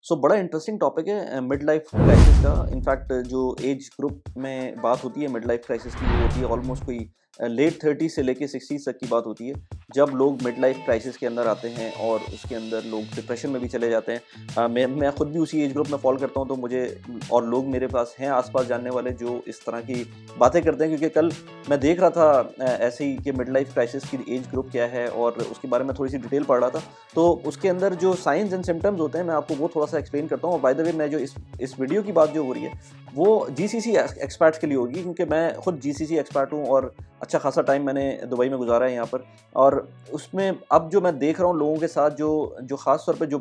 सो बड़ा interesting topic है mid life crisis का। इनफैक्ट जो एज ग्रुप में बात होती है मिड लाइफ क्राइसिस की, वो होती है ऑलमोस्ट कोई लेट 30 से लेके 60 तक की बात होती है, जब लोग मिड लाइफ क्राइसिस के अंदर आते हैं और उसके अंदर लोग डिप्रेशन में भी चले जाते हैं। मैं खुद भी उसी एज ग्रुप में फॉलो करता हूँ, तो मुझे और लोग मेरे पास हैं आसपास जानने वाले जो इस तरह की बातें करते हैं। क्योंकि कल मैं देख रहा था ऐसे ही कि मिड लाइफ क्राइसिस की एज ग्रुप क्या है और उसके बारे में थोड़ी सी डिटेल पढ़ रहा था। तो उसके अंदर जो साइंस एंड सिम्टम्स होते हैं, मैं आपको वो थोड़ा सा एक्सप्लेन करता हूँ। और बाय द वे, मैं जो इस वीडियो की बात जो हो रही है वो जीसीसी एक्सपर्ट्स के लिए होगी, क्योंकि मैं खुद जीसीसी एक्सपर्ट हूँ और अच्छा खासा टाइम मैंने दुबई में गुजारा है यहाँ पर। और उसमें अब जो मैं देख रहा हूँ लोगों के साथ, जो ख़ास तौर पे जो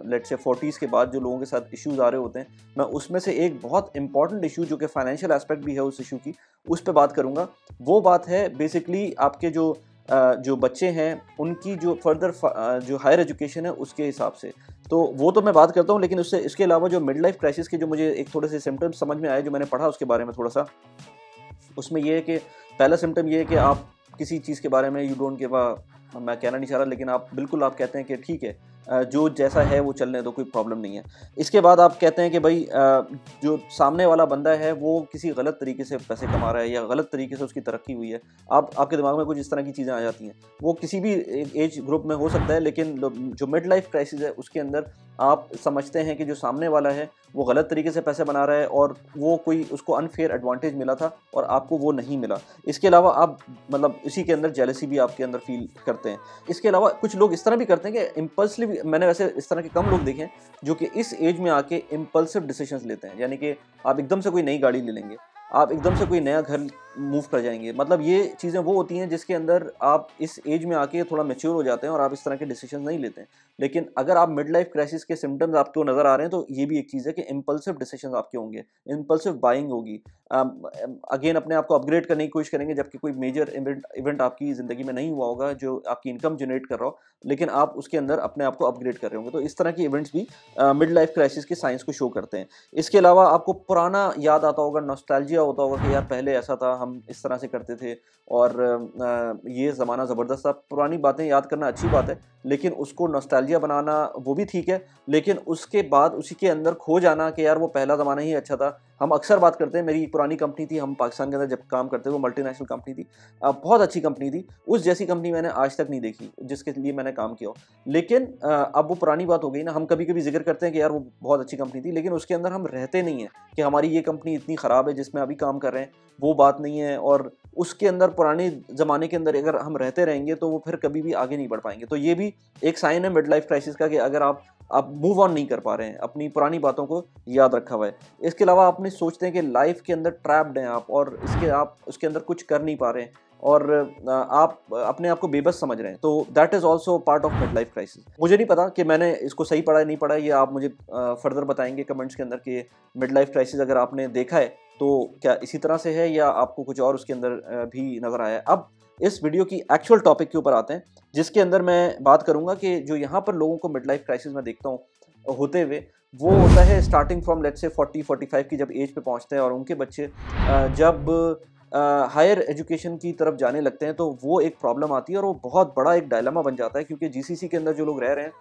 लेट्स से 40s के बाद जो लोगों के साथ इश्यूज आ रहे होते हैं, मैं उसमें से एक बहुत इंपॉर्टेंट इशू जो कि फाइनेंशियल एस्पेक्ट भी है उस इशू की, उस पर बात करूँगा। वो बात है बेसिकली आपके जो बच्चे हैं उनकी जो फर्दर जो हायर एजुकेशन है उसके हिसाब से। तो वो तो मैं बात करता हूँ, लेकिन उससे इसके अलावा जो मिड लाइफ क्राइसिस के जो मुझे एक थोड़े से सिम्टम्स समझ में आए, जो मैंने पढ़ा उसके बारे में थोड़ा सा, उसमें ये है कि पहला सिम्टम ये है कि आप किसी चीज़ के बारे में यू डोंट गिव अ, मैं कहना नहीं चाह रहा, लेकिन आप बिल्कुल आप कहते हैं कि ठीक है, जो जैसा है वो चलने दो, कोई प्रॉब्लम नहीं है। इसके बाद आप कहते हैं कि भाई जो सामने वाला बंदा है वो किसी गलत तरीके से पैसे कमा रहा है या गलत तरीके से उसकी तरक्की हुई है। आपके दिमाग में कुछ इस तरह की चीज़ें आ जाती हैं। वो किसी भी एज ग्रुप में हो सकता है, लेकिन जो मिड लाइफ क्राइसिस है उसके अंदर आप समझते हैं कि जो सामने वाला है वो गलत तरीके से पैसे बना रहा है और वो कोई उसको अनफेयर एडवांटेज मिला था और आपको वो नहीं मिला। इसके अलावा आप मतलब इसी के अंदर जेलसी भी आपके अंदर फील करते हैं। इसके अलावा कुछ लोग इस तरह भी करते हैं कि इम्पल्सिव, मैंने वैसे इस तरह के कम लोग देखे हैं जो कि इस एज में आके इम्पल्सिव डिसीजंस लेते हैं। यानी कि आप एकदम से कोई नई गाड़ी ले लेंगे, आप एकदम से कोई नया घर मूव कर जाएंगे। मतलब ये चीज़ें वो होती हैं जिसके अंदर आप इस एज में आके थोड़ा मैच्योर हो जाते हैं और आप इस तरह के डिसीजन नहीं लेते हैं। लेकिन अगर आप मिड लाइफ क्राइसिस के सिम्टम्स आपको नज़र आ रहे हैं, तो ये भी एक चीज़ है कि इम्पल्सिव डिसीजन आपके होंगे, इम्पल्सिव बाइंग होगी। अगेन अपने आप को अपग्रेड करने की कोशिश करेंगे, जबकि कोई मेजर इवेंट आपकी ज़िंदगी में नहीं हुआ होगा जो आपकी इनकम जनरेट कर रहा हो, लेकिन आप उसके अंदर अपने आप को अपग्रेड कर रहे होंगे। तो इस तरह की इवेंट्स भी मिड लाइफ क्राइसिस के साइंस को शो करते हैं। इसके अलावा आपको पुराना याद आता होगा, नॉस्टैल्जिया होता होगा कि यार पहले ऐसा था, हम इस तरह से करते थे और ये ज़माना ज़बरदस्त था। पुरानी बातें याद करना अच्छी बात है, लेकिन उसको नॉस्टैल्जिया बनाना वो भी ठीक है। लेकिन उसके बाद उसी के अंदर खो जाना कि यार वो पहला ज़माना ही अच्छा था। हम अक्सर बात करते हैं, मेरी एक पुरानी कंपनी थी, हम पाकिस्तान के अंदर जब काम करते थे, वो मल्टीनेशनल कंपनी थी, बहुत अच्छी कंपनी थी। उस जैसी कंपनी मैंने आज तक नहीं देखी जिसके लिए मैंने काम किया हो। लेकिन अब वो पुरानी बात हो गई ना। हम कभी-कभी ज़िक्र करते हैं कि यार वो बहुत अच्छी कंपनी थी, लेकिन उसके अंदर हम रहते नहीं हैं कि हमारी ये कंपनी इतनी ख़राब है जिसमें अभी काम कर रहे हैं, वो बात नहीं है। और उसके अंदर पुराने ज़माने के अंदर अगर हम रहते रहेंगे तो वो फिर कभी भी आगे नहीं बढ़ पाएँगे। तो ये भी एक साइन है मिड लाइफ क्राइसिस का कि अगर आप मूव ऑन नहीं कर पा रहे हैं, अपनी पुरानी बातों को याद रखा हुआ है। इसके अलावा आप नहीं सोचते हैं कि लाइफ के अंदर ट्रैप्ड हैं आप और आप उसके अंदर कुछ कर नहीं पा रहे हैं और आप अपने आप को बेबस समझ रहे हैं। तो that is also part of mid life crisis. मुझे नहीं पता कि मैंने इसको सही पढ़ा है नहीं पढ़ा है, ये आप मुझे फर्दर बताएंगे कमेंट्स के अंदर कि मिड लाइफ क्राइसिस अगर आपने देखा है तो क्या इसी तरह से है या आपको कुछ और उसके अंदर भी नज़र आया है। अब इस वीडियो की एक्चुअल टॉपिक के ऊपर आते हैं, जिसके अंदर मैं बात करूंगा कि जो यहाँ पर लोगों को मिड लाइफ क्राइसिस में देखता हूँ होते हुए, वो होता है स्टार्टिंग फ्रॉम लेट्स से 40-45 की जब एज पे पहुँचते हैं और उनके बच्चे जब हायर एजुकेशन की तरफ जाने लगते हैं, तो वो एक प्रॉब्लम आती है और वो बहुत बड़ा एक डायलेमा बन जाता है। क्योंकि जीसीसी के अंदर जो लोग रह रहे हैं,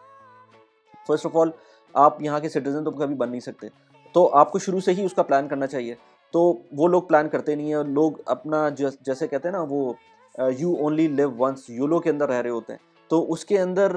फर्स्ट ऑफ ऑल आप यहाँ के सिटीजन तो कभी बन नहीं सकते, तो आपको शुरू से ही उसका प्लान करना चाहिए। तो वो लोग प्लान करते नहीं है, लोग अपना जैसे कहते हैं ना, वो you only live once, YOLO के अंदर रह रहे होते हैं। तो उसके अंदर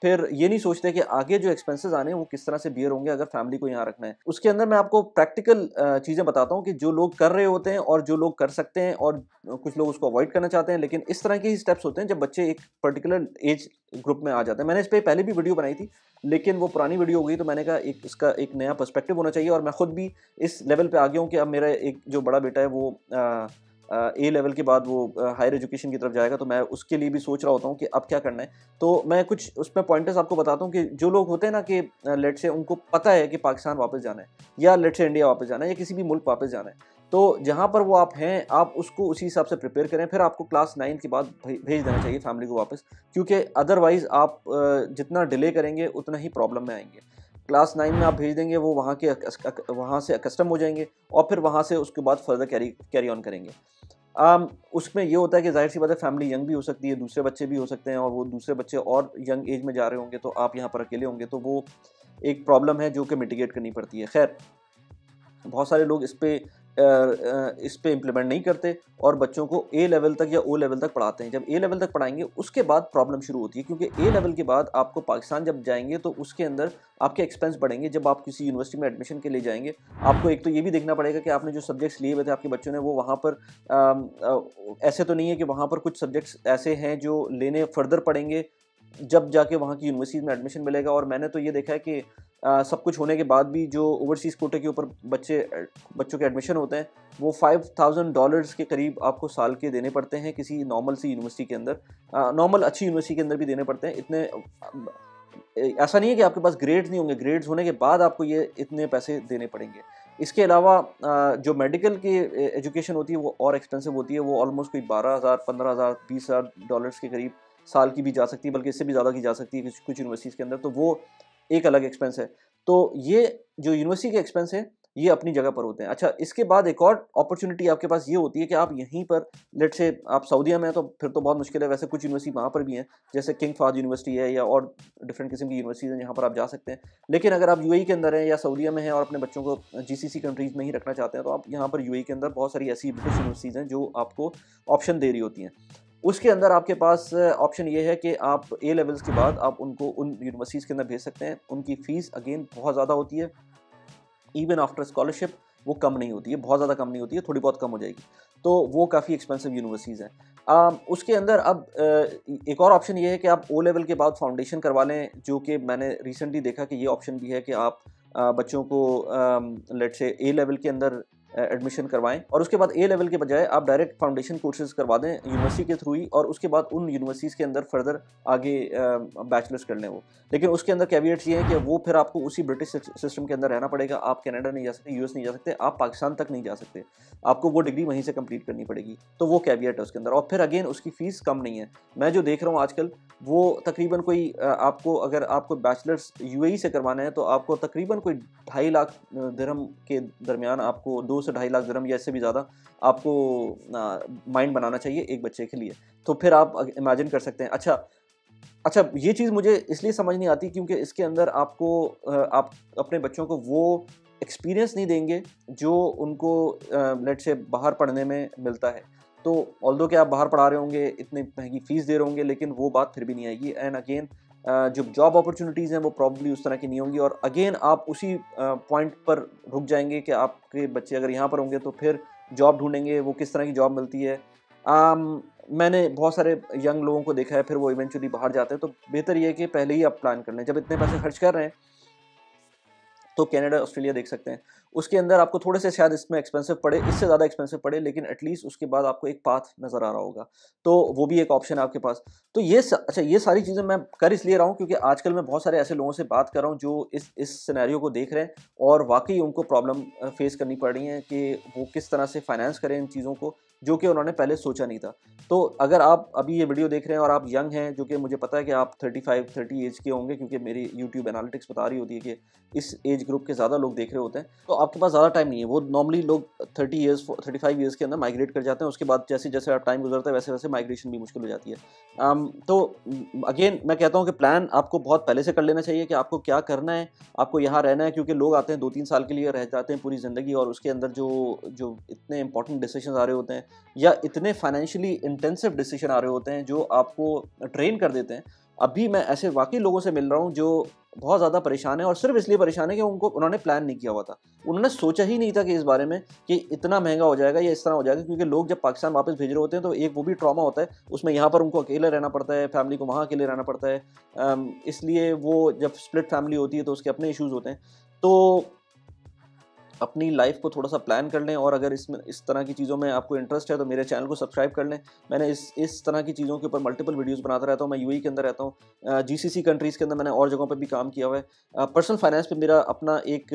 फिर ये नहीं सोचते कि आगे जो एक्सपेंसेस आने हैं वो किस तरह से बियर होंगे अगर फैमिली को यहाँ रखना है। उसके अंदर मैं आपको प्रैक्टिकल चीज़ें बताता हूँ कि जो लोग कर रहे होते हैं और जो लोग कर सकते हैं, और कुछ लोग उसको अवॉइड करना चाहते हैं। लेकिन इस तरह के ही स्टेप्स होते हैं जब बच्चे एक पर्टिकुलर एज ग्रुप में आ जाते हैं। मैंने इस पर पहले भी वीडियो बनाई थी, लेकिन वो पुरानी वीडियो हो गई, तो मैंने कहा इसका एक नया पर्सपेक्टिव होना चाहिए। और मैं खुद भी इस लेवल पे आ गया हूँ कि अब मेरा एक जो बड़ा बेटा है वो ए लेवल के बाद वो हायर एजुकेशन की तरफ जाएगा, तो मैं उसके लिए भी सोच रहा होता हूँ कि अब क्या करना है। तो मैं कुछ उसमें पॉइंटर्स आपको बताता हूँ कि जो लोग होते हैं ना कि लेट से उनको पता है कि पाकिस्तान वापस जाना है या लेट से इंडिया वापस जाना है या किसी भी मुल्क वापस जाना है, तो जहाँ पर वो आप हैं आप उसको उसी हिसाब से प्रिपेयर करें। फिर आपको क्लास 9 के बाद भेज देना चाहिए फैमिली को वापस, क्योंकि अदरवाइज़ आप जितना डिले करेंगे उतना ही प्रॉब्लम में आएंगे। क्लास 9 में आप भेज देंगे, वो वहाँ से अकस्टम हो जाएंगे और फिर वहाँ से उसके बाद फर्दर कैरी ऑन करेंगे। उसमें ये होता है कि ज़ाहिर सी बात है फैमिली यंग भी हो सकती है, दूसरे बच्चे भी हो सकते हैं और वो दूसरे बच्चे और यंग एज में जा रहे होंगे, तो आप यहाँ पर अकेले होंगे, तो वो एक प्रॉब्लम है जो कि मिटिगेट करनी पड़ती है। खैर, बहुत सारे लोग इस पे इम्प्लीमेंट नहीं करते और बच्चों को ए लेवल तक या ओ लेवल तक पढ़ाते हैं। जब ए लेवल तक पढ़ाएंगे उसके बाद प्रॉब्लम शुरू होती है, क्योंकि ए लेवल के बाद आपको पाकिस्तान जब जाएंगे तो उसके अंदर आपके एक्सपेंस बढ़ेंगे। जब आप किसी यूनिवर्सिटी में एडमिशन के लिए जाएंगे, आपको एक तो ये भी देखना पड़ेगा कि आपने जो सब्जेक्ट्स लिए हुए थे आपके बच्चों ने, वो वहाँ पर ऐसे तो नहीं है कि वहाँ पर कुछ सब्जेक्ट्स ऐसे हैं जो लेने फर्दर पड़ेंगे जब जाके वहाँ की यूनिवर्सिटी में एडमिशन मिलेगा। और मैंने तो ये देखा है कि सब कुछ होने के बाद भी जो ओवरसीज़ कोटे के ऊपर बच्चों के एडमिशन होते हैं, वो $5,000 के करीब आपको साल के देने पड़ते हैं किसी नॉर्मल सी यूनिवर्सिटी के अंदर। नॉर्मल अच्छी यूनिवर्सिटी के अंदर भी देने पड़ते हैं इतने। ऐसा नहीं है कि आपके पास ग्रेड्स नहीं होंगे, ग्रेड्स होने के बाद आपको ये इतने पैसे देने पड़ेंगे। इसके अलावा जो मेडिकल की एजुकेशन होती है वो और एक्सपेंसिव होती है। वो ऑलमोस्ट कोई 12,000, 15,000, $20,000 के करीब साल की भी जा सकती है, बल्कि इससे भी ज़्यादा की जा सकती है कुछ यूनिवर्सिटीज़ के अंदर। तो वो एक अलग एक्सपेंस है। तो ये जो यूनिवर्सिटी के एक्सपेंस है ये अपनी जगह पर होते हैं। अच्छा, इसके बाद एक और अपॉर्चुनिटी आपके पास ये होती है कि आप यहीं पर, लेट से आप सऊदीया में हैं तो फिर तो बहुत मुश्किल है, वैसे कुछ यूनिवर्सिटी वहाँ पर भी हैं, जैसे किंग फाहद यूनिवर्सिटी है या और डिफरेंट किस्म की यूनिवर्सिटीज़ हैं जहाँ पर आप जा सकते हैं। लेकिन अगर आप यूएई के अंदर हैं या सऊदीया में हैं और अपने बच्चों को जीसीसी कंट्रीज़ में ही रखना चाहते हैं, तो आप यहाँ पर यूएई के अंदर बहुत सारी ऐसी ब्रिटिश यूनिवर्सिटीज़ हैं जो आपको ऑप्शन दे रही होती हैं। उसके अंदर आपके पास ऑप्शन ये है कि आप ए लेवल्स के बाद आप उनको उन यूनिवर्सिटीज़ के अंदर भेज सकते हैं। उनकी फ़ीस अगेन बहुत ज़्यादा होती है, इवन आफ्टर स्कॉलरशिप वो कम नहीं होती है, बहुत ज़्यादा कम नहीं होती है, थोड़ी बहुत कम हो जाएगी। तो वो काफ़ी एक्सपेंसिव यूनिवर्सिटीज़ हैं। उसके अंदर अब एक और ऑप्शन ये है कि आप ओ लेवल के बाद फाउंडेशन करवा लें, जो कि मैंने रिसेंटली देखा कि ये ऑप्शन भी है कि आप बच्चों को लेट से ए लेवल के अंदर एडमिशन करवाएं और उसके बाद ए लेवल के बजाय आप डायरेक्ट फाउंडेशन कोर्सेज करवा दें यूनिवर्सिटी के थ्रू ही, और उसके बाद उन यूनिवर्सिटीज़ के अंदर फर्दर आगे बैचलर्स कर लें वो। लेकिन उसके अंदर कैविएट्स ये हैं कि वो फिर आपको उसी ब्रिटिश सिस्टम के अंदर रहना पड़ेगा। आप कनाडा नहीं जा सकते, यूएस नहीं जा सकते, आप पाकिस्तान तक नहीं जा सकते, आपको वो डिग्री वहीं से कंप्लीट करनी पड़ेगी। तो वो कैविएट है उसके अंदर, और फिर अगेन उसकी फ़ीस कम नहीं है। मैं जो देख रहा हूँ आजकल वो तकरीबन कोई आपको, अगर आपको बैचलर्स यूएई से करवाना है तो आपको तकरीबन कोई 2.5 लाख दिरहम के दरमियान, आपको 2 से 2.5 लाख दिरहम या इससे भी ज़्यादा आपको माइंड बनाना चाहिए एक बच्चे के लिए। तो फिर आप इमेजिन कर सकते हैं। अच्छा, ये चीज़ मुझे इसलिए समझ नहीं आती क्योंकि इसके अंदर आपको आप अपने बच्चों को वो एक्सपीरियंस नहीं देंगे जो उनको लेट से बाहर पढ़ने में मिलता है। तो ऑल्दो कि आप बाहर पढ़ा रहे होंगे, इतनी महंगी फ़ीस दे रहे होंगे, लेकिन वो बात फिर भी नहीं आएगी। एंड अगेन जो जॉब अपॉर्चुनिटीज़ हैं वो प्रॉब्ली उस तरह की नहीं होंगी, और अगेन आप उसी पॉइंट पर रुक जाएंगे कि आपके बच्चे अगर यहाँ पर होंगे तो फिर जॉब ढूंढेंगे, वो किस तरह की जॉब मिलती है। मैंने बहुत सारे यंग लोगों को देखा है, फिर वो इवेंचुअली बाहर जाते हैं। तो बेहतर ये है कि पहले ही आप प्लान कर लें। जब इतने पैसे खर्च कर रहे हैं तो कनाडा, ऑस्ट्रेलिया देख सकते हैं। उसके अंदर आपको थोड़े से शायद इसमें एक्सपेंसिव पड़े, इससे ज़्यादा एक्सपेंसिव पड़े, लेकिन एटलीस्ट उसके बाद आपको एक पाथ नज़र आ रहा होगा, तो वो भी एक ऑप्शन है आपके पास। तो अच्छा, ये सारी चीज़ें मैं कर इसलिए रहा हूँ क्योंकि आजकल मैं बहुत सारे ऐसे लोगों से बात कर रहा हूँ जो इस सिनेरियो को देख रहे हैं और वाकई उनको प्रॉब्लम फेस करनी पड़ रही है कि वो किस तरह से फाइनेंस करें इन चीज़ों को, जो कि उन्होंने पहले सोचा नहीं था। तो अगर आप अभी ये वीडियो देख रहे हैं और आप यंग हैं, जो कि मुझे पता है कि आप 35-30 एज के होंगे, क्योंकि मेरी यूट्यूब एनालिटिक्स बता रही होती है कि इस एज ग्रुप के ज़्यादा लोग देख रहे होते हैं, तो आपके पास ज़्यादा टाइम नहीं है। वो नॉर्मली लोग 30 ईयर्स 35 ईयर्स के अंदर माइग्रेट कर जाते हैं। उसके बाद जैसे जैसे टाइम गुजरता है वैसे वैसे माइग्रेशन भी मुश्किल हो जाती है। तो अगेन मैं कहता हूँ कि प्लान आपको बहुत पहले से कर लेना चाहिए कि आपको क्या करना है, आपको यहाँ रहना है, क्योंकि लोग आते हैं 2-3 साल के लिए, रह जाते हैं पूरी ज़िंदगी, और उसके अंदर जो इतने इंपॉर्टेंट डिसीजन आ रहे होते हैं या इतने फाइनेंशियली इंटेंसिव डिसीजन आ रहे होते हैं जो आपको ट्रेन कर देते हैं। अभी मैं ऐसे वाकई लोगों से मिल रहा हूँ जो बहुत ज़्यादा परेशान है, और सिर्फ इसलिए परेशान है कि उन्होंने प्लान नहीं किया हुआ था। उन्होंने सोचा ही नहीं था कि इस बारे में कि इतना महंगा हो जाएगा या इस तरह हो जाएगा, क्योंकि लोग जब पाकिस्तान वापस भेज रहे होते हैं तो एक वो भी ट्रॉमा होता है, उसमें यहाँ पर उनको अकेले रहना पड़ता है, फैमिली को वहाँ अकेले रहना पड़ता है। इसलिए वो जब स्प्लिट फैमिली होती है तो उसके अपने इश्यूज़ होते हैं। तो अपनी लाइफ को थोड़ा सा प्लान कर लें, और अगर इस तरह की चीज़ों में आपको इंटरेस्ट है तो मेरे चैनल को सब्सक्राइब कर लें। मैंने इस तरह की चीज़ों के ऊपर मल्टीपल वीडियोस बनाता रहता हूँ। मैं यूएई के अंदर रहता हूँ, जीसीसी कंट्रीज़ के अंदर मैंने और जगहों पर भी काम किया हुआ है। पर्सनल फाइनेंस पे मेरा अपना एक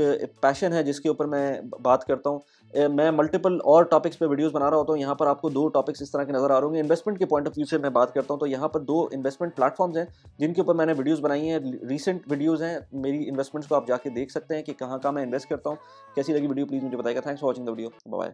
पैशन है जिसके ऊपर मैं बात करता हूँ। मैं मल्टीपल और टॉपिक्स पे वीडियोस बना रहा होता हूँ। यहाँ पर आपको 2 टॉपिक्स इस तरह के नज़र आ रहे होंगे। इन्वेस्टमेंट के पॉइंट ऑफ व्यू से मैं बात करता हूँ, तो यहाँ पर 2 इन्वेस्टमेंट प्लेटफॉर्म्स हैं जिनके ऊपर मैंने वीडियोस बनाई हैं। रीसेंट वीडियोस हैं मेरी इन्वेस्टमेंट्स को, आप जाके देख सकते हैं कि कहाँ मैं इन्वेस्ट करता हूँ। कैसी लगी वीडियो प्लीज़ मुझे बताइएगा। Thanks for watching the video. Bye.